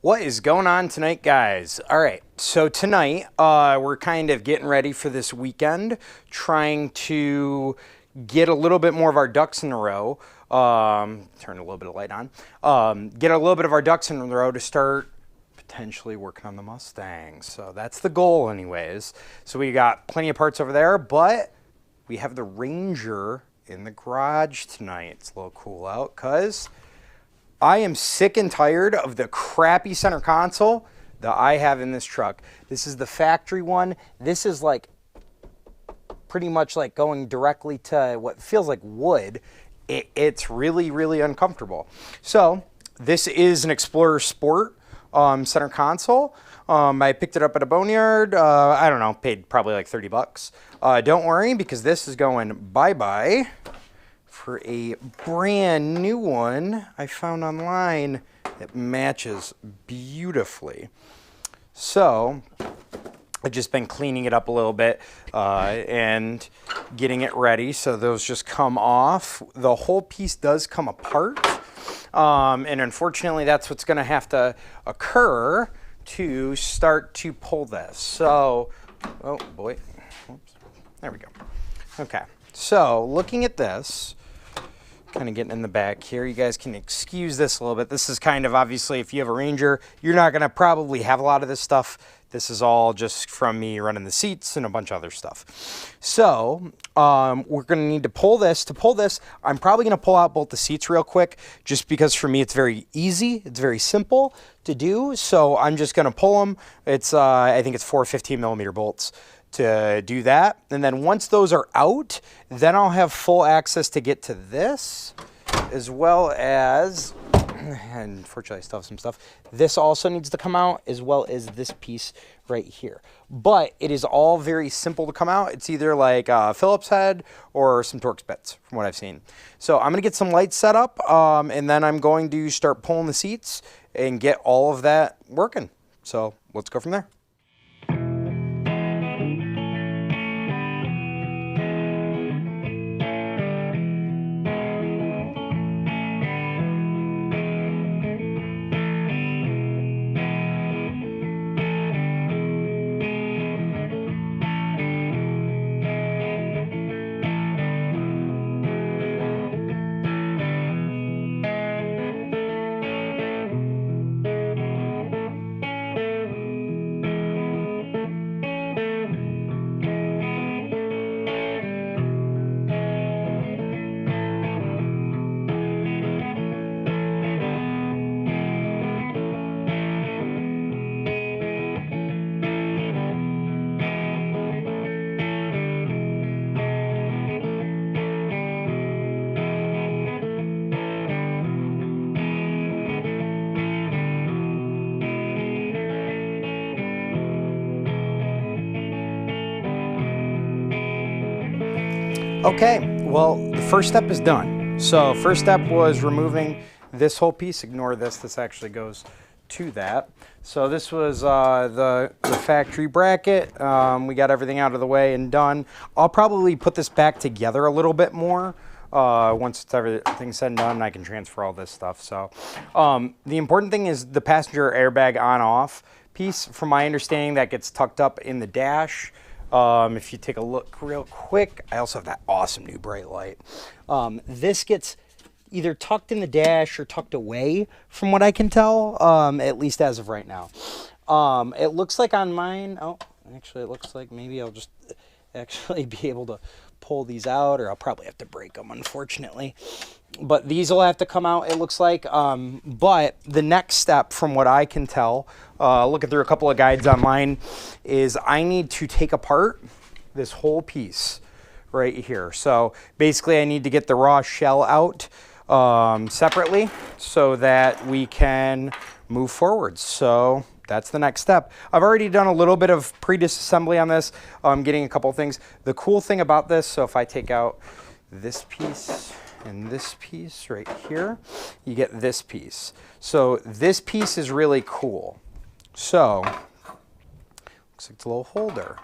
What is going on tonight, guys? All right, so tonight we're kind of getting ready for this weekend, trying to get a little bit more of our ducks in a row. Turn a little bit of light on. Get a little bit of our ducks in a row to start potentially working on the Mustang. So that's the goal anyways. So we got plenty of parts over there, but we have the Ranger in the garage tonight. It's a little cool out because I am sick and tired of the crappy center console that I have in this truck. This is the factory one. This is like pretty much like going directly to what feels like wood. It's really, really uncomfortable. So this is an Explorer Sport center console. I picked it up at a boneyard. I don't know, paid probably like 30 bucks. Don't worry, because this is going bye-bye for a brand new one I found online that matches beautifully. So I've just been cleaning it up a little bit and getting it ready. So those just come off. The whole piece does come apart. And unfortunately, that's what's going to have to occur to start to pull this. So, oh boy, oops. There we go. Okay, so looking at this, kind of getting in the back here, you guys can excuse this a little bit. This is kind of, obviously, if you have a Ranger, you're not going to probably have a lot of this stuff. This is all just from me running the seats and a bunch of other stuff. So we're going to need to pull this. To pull this, I'm probably going to pull out both the seats real quick, just because for me it's very easy. It's very simple to do. So I'm just going to pull them. It's I think it's 4 15mm bolts to do that. And then once those are out, then I'll have full access to get to this, as well as, and unfortunately I still have some stuff, this also needs to come out, as well as this piece right here. But it is all very simple to come out. It's either like a Phillips head or some Torx bits, from what I've seen. So I'm gonna get some lights set up, and then I'm going to start pulling the seats and get all of that working. So let's go from there. Okay, well, the first step is done. So first step was removing this whole piece. Ignore this, this actually goes to that. So this was the factory bracket. We got everything out of the way and done. I'll probably put this back together a little bit more. Once it's everything's said and done, I can transfer all this stuff. So the important thing is the passenger airbag on-off piece. From my understanding, that gets tucked up in the dash. If you take a look real quick, I also have that awesome new bright light. This gets either tucked in the dash or tucked away, from what I can tell, at least as of right now. It looks like on mine, oh, actually it looks like maybe I'll just actually be able to pull these out, or I'll probably have to break them, unfortunately. But these will have to come out, it looks like. But the next step, from what I can tell, looking through a couple of guides online, is I need to take apart this whole piece right here. So basically I need to get the raw shell out separately so that we can move forward. So that's the next step. I've already done a little bit of pre-disassembly on this. I'm getting a couple of things. The cool thing about this, so if I take out this piece and this piece right here, you get this piece. So this piece is really cool. So looks like it's a little holder.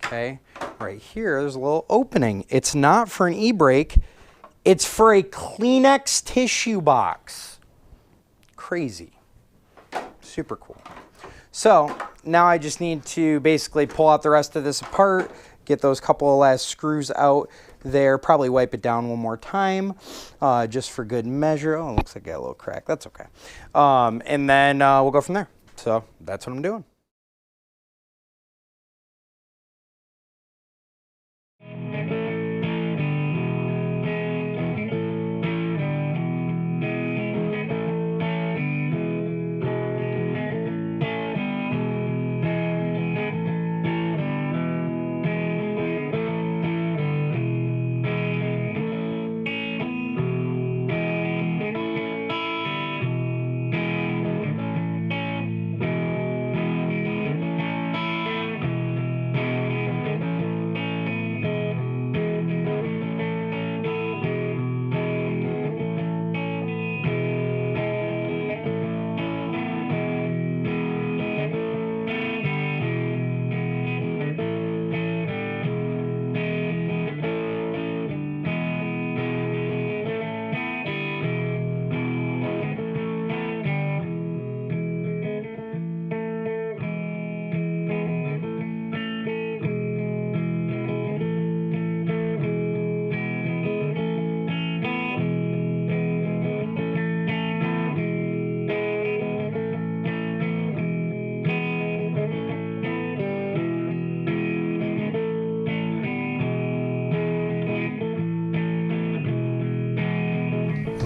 Okay, right here, there's a little opening. It's not for an e-brake, it's for a Kleenex tissue box. Crazy. Super cool. So now I just need to basically pull out the rest of this apart, get those couple of last screws out there, probably wipe it down one more time just for good measure. Oh, it looks like I got a little crack. That's okay. And then we'll go from there. So that's what I'm doing.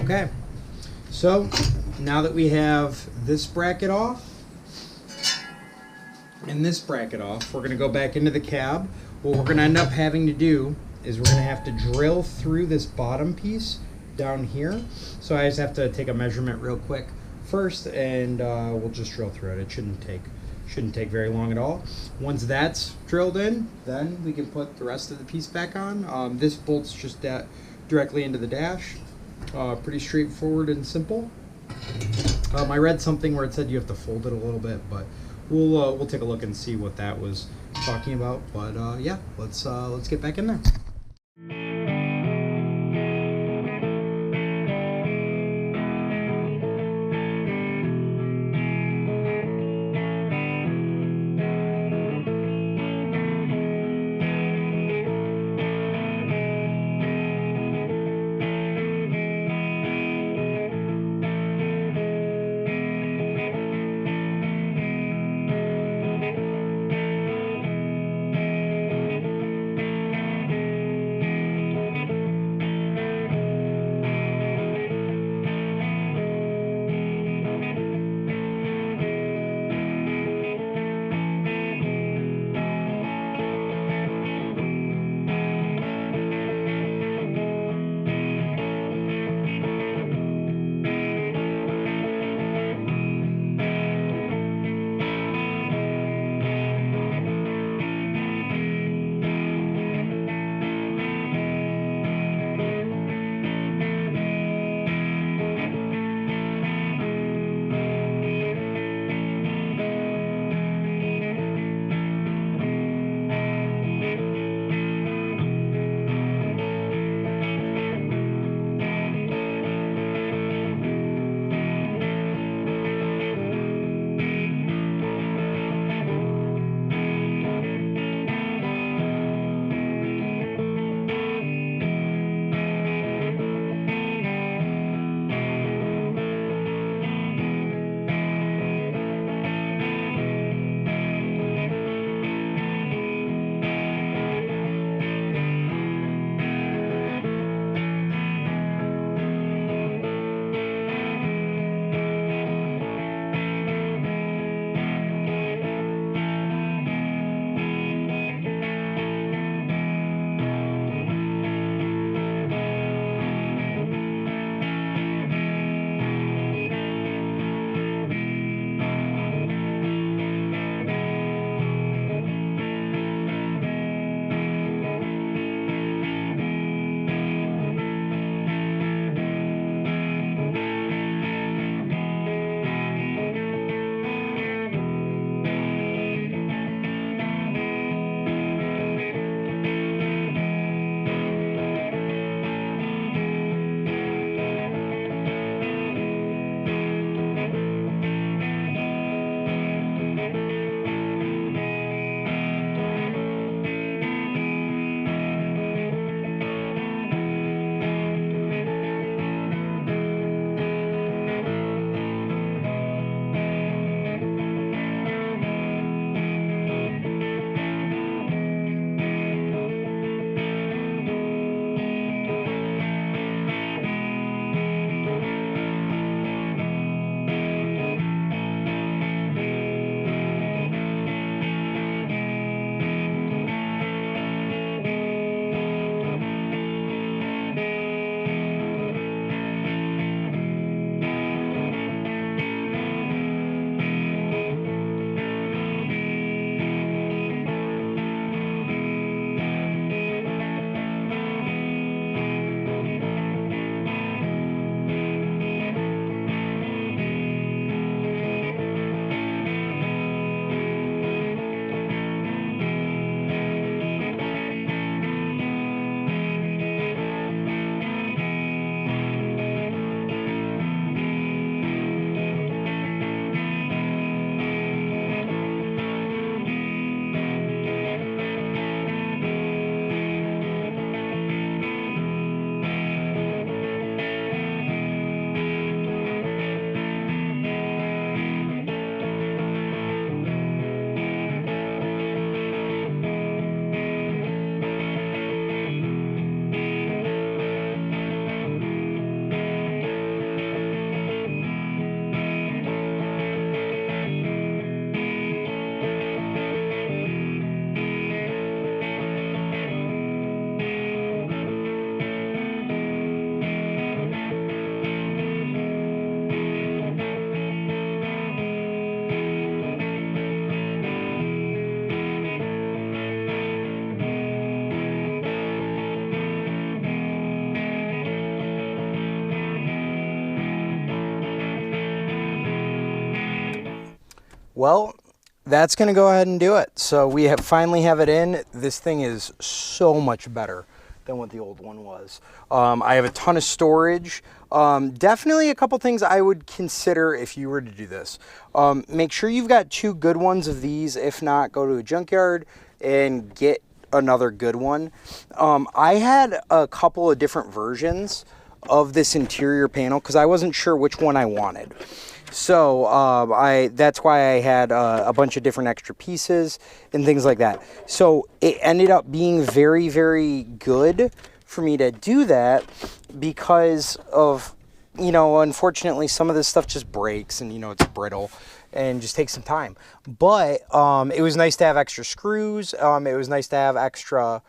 Okay, so now that we have this bracket off and this bracket off, we're going to go back into the cab. What we're going to end up having to do is we're going to have to drill through this bottom piece down here. So I just have to take a measurement real quick first, and we'll just drill through it. It shouldn't take very long at all. Once that's drilled in, then we can put the rest of the piece back on. This bolts just directly into the dash. Pretty straightforward and simple. I read something where it said you have to fold it a little bit, but we'll take a look and see what that was talking about. But yeah, let's get back in there. Well, that's going to go ahead and do it. So we finally have it in. This thing is so much better than what the old one was. I have a ton of storage. Definitely a couple things I would consider if you were to do this. Make sure you've got 2 good ones of these. If not, go to a junkyard and get another good one. I had a couple of different versions of this interior panel because I wasn't sure which one I wanted. So that's why I had a bunch of different extra pieces and things like that. So it ended up being very, very good for me to do that because of, you know, unfortunately some of this stuff just breaks and, you know, it's brittle and just takes some time. But it was nice to have extra screws. It was nice to have extra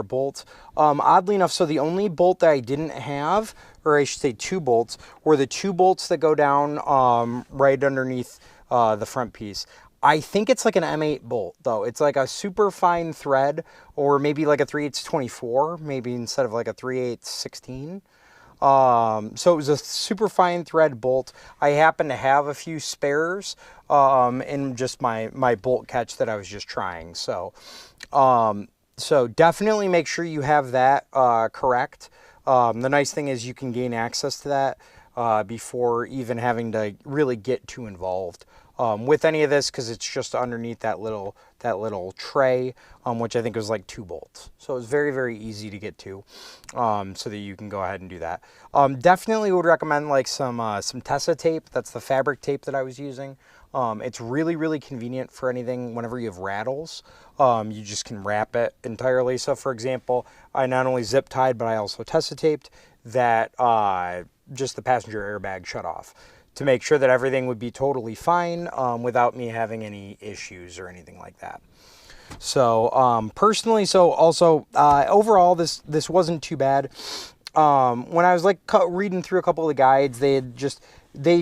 bolts. Oddly enough, so the only bolt that I didn't have, or I should say 2 bolts, were the 2 bolts that go down right underneath the front piece. I think it's like an M8 bolt, though. It's like a super fine thread, or maybe like a 3/8 24, maybe instead of like a 3/8 16. So it was a super fine thread bolt. I happen to have a few spares in just my bolt catch that I was just trying. So definitely make sure you have that correct. The nice thing is you can gain access to that before even having to really get too involved with any of this, because it's just underneath that little tray, which I think was like 2 bolts. So it's very, very easy to get to, so that you can go ahead and do that. Definitely would recommend like some Tessa tape. That's the fabric tape that I was using. It's really, really convenient for anything whenever you have rattles. You just can wrap it entirely. So for example, I not only zip tied, but I also Tessa taped that just the passenger airbag shut off to make sure that everything would be totally fine without me having any issues or anything like that. So personally, so also overall, this wasn't too bad. When I was like reading through a couple of the guides, they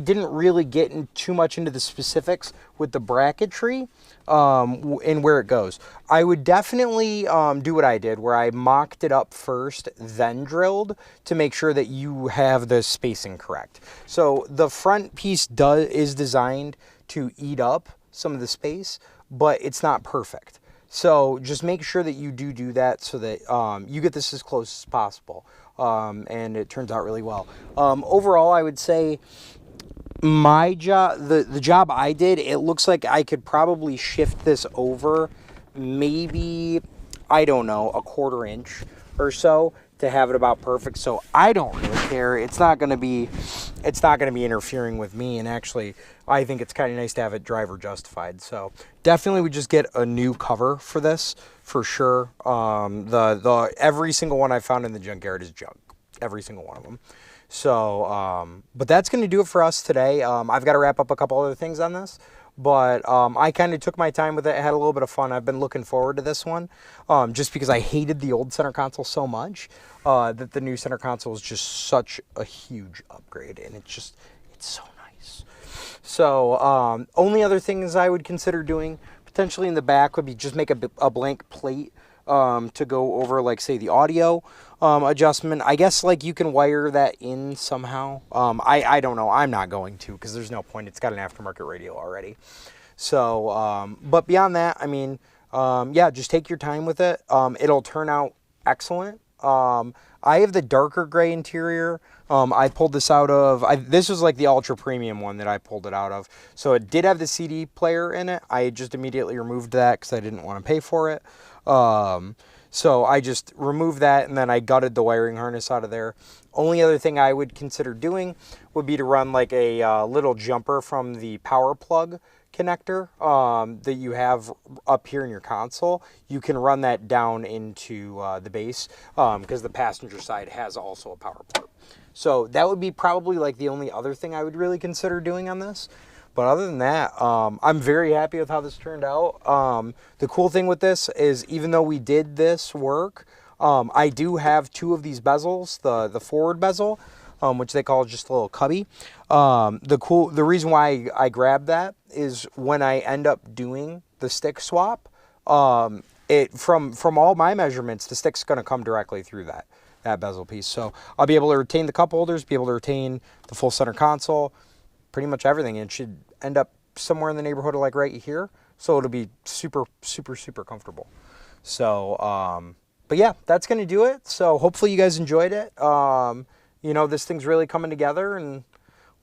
didn't really get too much into the specifics with the bracketry and where it goes. I would definitely do what I did, where I mocked it up first, then drilled to make sure that you have the spacing correct. So the front piece is designed to eat up some of the space, but it's not perfect. So just make sure that you do that so that you get this as close as possible. And it turns out really well. Overall, I would say my job, the job I did, it looks like I could probably shift this over maybe, I don't know, a 1/4 inch or so to have it about perfect. So I don't really care. It's not going to be interfering with me. And actually, I think it's kind of nice to have it driver justified. So definitely would just get a new cover for this for sure. Every single one I found in the junkyard is junk. Every single one of them. So, but that's going to do it for us today. I've got to wrap up a couple other things on this, but I kind of took my time with it. I had a little bit of fun. I've been looking forward to this one, just because I hated the old center console so much, that the new center console is just such a huge upgrade, and it's so nice. So, only other things I would consider doing potentially in the back would be just make a blank plate to go over, like, say, the audio adjustment. I guess, like, you can wire that in somehow. I don't know. I'm not going to, because there's no point. It's got an aftermarket radio already. So, but beyond that, I mean, yeah, just take your time with it. It'll turn out excellent. I have the darker gray interior. I pulled this out of, this was like the ultra premium one that I pulled it out of. So it did have the CD player in it. I just immediately removed that because I didn't want to pay for it. So I just removed that, and then I gutted the wiring harness out of there. Only other thing I would consider doing would be to run like a little jumper from the power plug connector that you have up here in your console. You can run that down into the base because the passenger side has also a power port. So that would be probably like the only other thing I would really consider doing on this. But other than that, I'm very happy with how this turned out. The cool thing with this is, even though we did this work, I do have 2 of these bezels, the forward bezel, which they call just a little cubby. The reason why I grabbed that is when I end up doing the stick swap, from all my measurements, the stick's going to come directly through that bezel piece. So I'll be able to retain the cup holders, be able to retain the full center console, pretty much everything. It should end up somewhere in the neighborhood of like right here. So it'll be super, super, super comfortable. So, but yeah, that's going to do it. So hopefully you guys enjoyed it. You know, this thing's really coming together and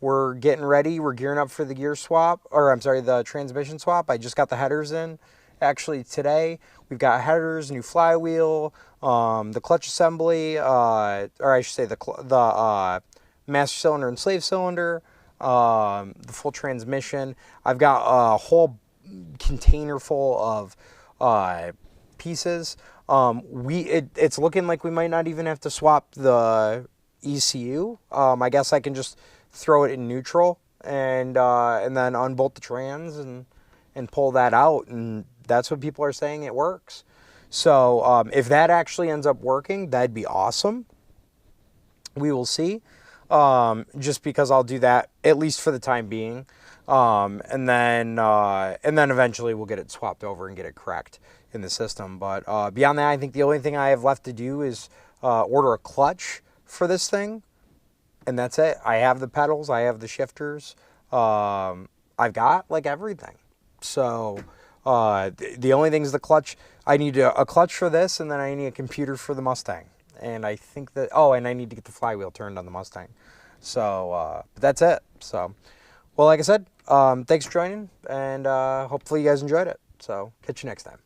we're getting ready. We're gearing up for the gear swap, or I'm sorry, the transmission swap. I just got the headers in actually today. We've got headers, new flywheel, the clutch assembly, or I should say the master cylinder and slave cylinder, the full transmission. I've got a whole container full of pieces. It's looking like we might not even have to swap the ECU. I guess I can just throw it in neutral and then unbolt the trans and pull that out, and that's what people are saying it works. So if that actually ends up working, that'd be awesome. We will see. Just because I'll do that at least for the time being, and then eventually we'll get it swapped over and get it correct in the system. But beyond that, I think the only thing I have left to do is order a clutch for this thing, and that's it. I have the pedals, I have the shifters, I've got like everything. So the only thing is the clutch. I need a clutch for this, and then I need a computer for the Mustang. And I think that, oh, and I need to get the flywheel turned on the Mustang. So but that's it. So, well, like I said, thanks for joining, and hopefully you guys enjoyed it. So catch you next time.